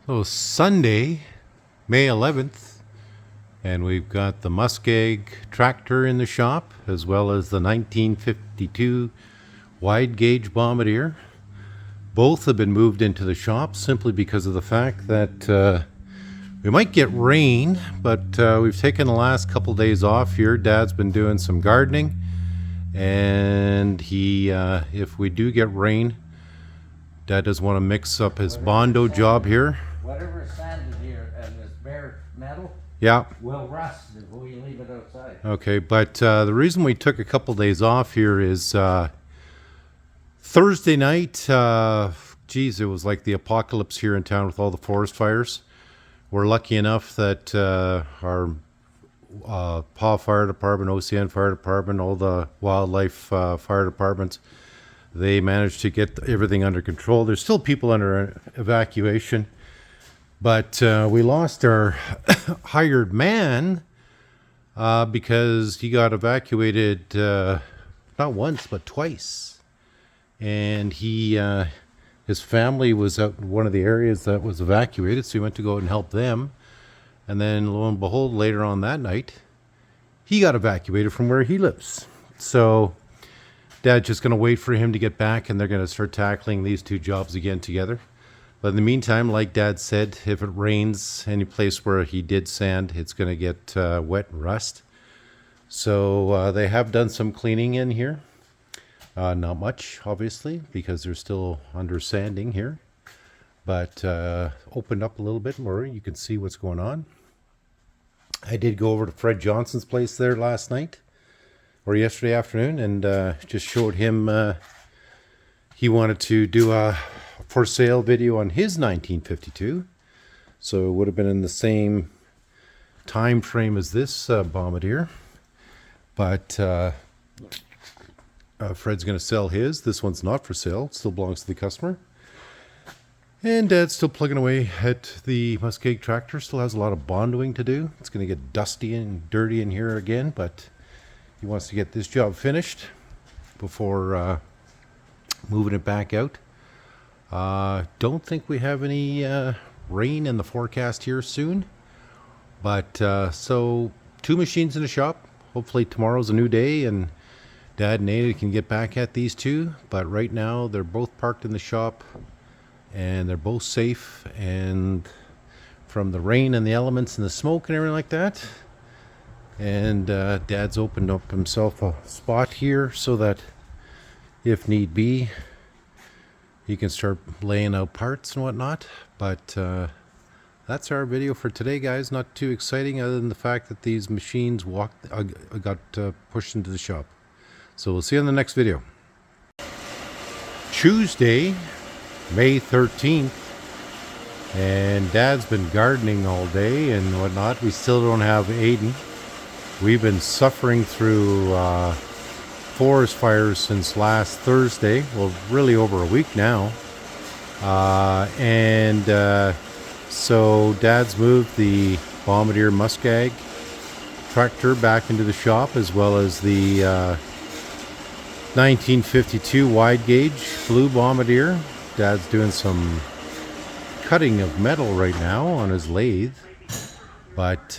So Sunday, May 11th, and we've got the Muskeg tractor in the shop, as well as the 1952 wide gauge Bombardier. Both have been moved into the shop simply because of the fact that we might get rain, but we've taken the last couple days off here. Dad's been doing some gardening, and if we do get rain, Dad doesn't want to mix up his Bondo job here. Whatever is sanded here and this bare metal Yeah. will rust if we leave it outside. Okay, but the reason we took a couple days off here is Thursday night. It was like the apocalypse here in town with all the forest fires. We're lucky enough that our PAW Fire Department, OCN Fire Department, all the wildlife fire departments, they managed to get everything under control. There's still people under evacuation, but we lost our hired man because he got evacuated not once but twice, and his family was out in one of the areas that was evacuated, so he went to go and help them. And then, lo and behold, later on that night, he got evacuated from where he lives. So Dad's just going to wait for him to get back, and they're going to start tackling these two jobs again together. But in the meantime, like Dad said, if it rains any place where he did sand, it's going to get wet and rust. So they have done some cleaning in here. Not much, obviously, because they're still under sanding here. But opened up a little bit more. You can see what's going on. I did go over to Fred Johnson's place there last night, or yesterday afternoon, and just showed him he wanted to do a for sale video on his 1952. So it would have been in the same time frame as this Bombardier. But Fred's going to sell his. This one's not for sale. It still belongs to the customer. And Dad's still plugging away at the Muskeg tractor. Still has a lot of bondoing to do. It's going to get dusty and dirty in here again, but he wants to get this job finished before moving it back out. Don't think we have any rain in the forecast here soon. But so 2 machines in the shop. Hopefully tomorrow's a new day and Dad and Ada can get back at these two, but right now they're both parked in the shop and they're both safe, and from the rain and the elements and the smoke and everything like that. And Dad's opened up himself a spot here so that if need be he can start laying out parts and whatnot. But that's our video for today, guys. Not too exciting other than the fact that these machines got pushed into the shop. So we'll see you on the next video. Tuesday, May 13th, and Dad's been gardening all day and whatnot. We still don't have Aiden. We've been suffering through forest fires since last Thursday. Well, really over a week now. So Dad's moved the Bombardier Muskeg tractor back into the shop, as well as the 1952 wide gauge blue Bombardier. Dad's doing some cutting of metal right now on his lathe, but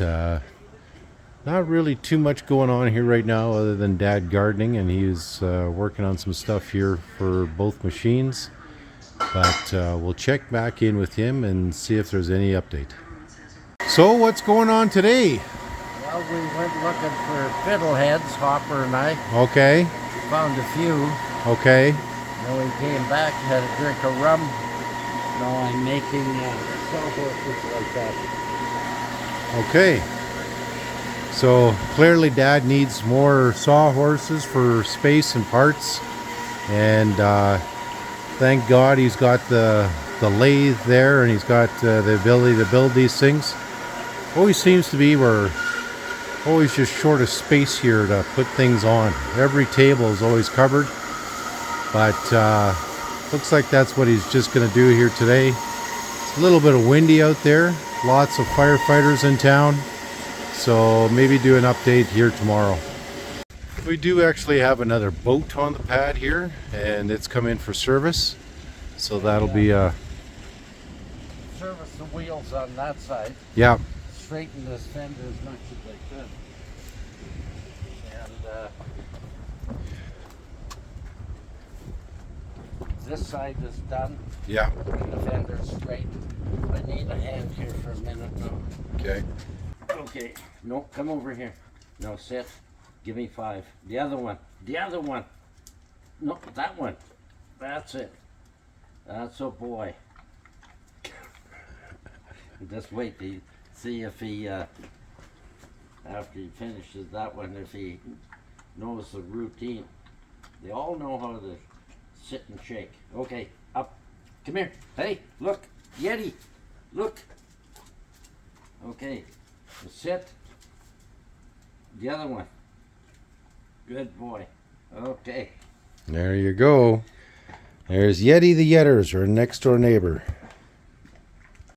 not really too much going on here right now other than Dad gardening, and he's working on some stuff here for both machines. But we'll check back in with him and see if there's any update. So what's going on today? Well, we went looking for fiddleheads, Hopper and I. Okay. Found a few. Okay. Then we came back, had a drink of rum. Now I'm making sawhorses like that. Okay. So clearly Dad needs more sawhorses for space and parts. And thank God he's got the lathe there, and he's got the ability to build these things. Always seems to be we're always just short of space here to put things on. Every table is always covered, but looks like that's what he's just going to do here today. It's a little bit of windy out there, lots of firefighters in town, so maybe do an update here tomorrow. We do actually have another boat on the pad here, and it's come in for service, so that'll be a service the wheels on that side. Yeah. Straighten this fender as much as I could. And this side is done. Yeah. And the fender's straight. I need a hand here for a minute now. Okay. Okay. No, come over here. No, sit. Give me 5. The other one. The other one. No, that one. That's it. That's a boy. Just wait to see if he, after he finishes that one, if he knows the routine. They all know how to sit and shake. Okay, up. Come here. Hey, look. Yeti. Look. Okay. Sit. The other one. Good boy. Okay. There you go. There's Yeti the Yetters, our next door neighbor.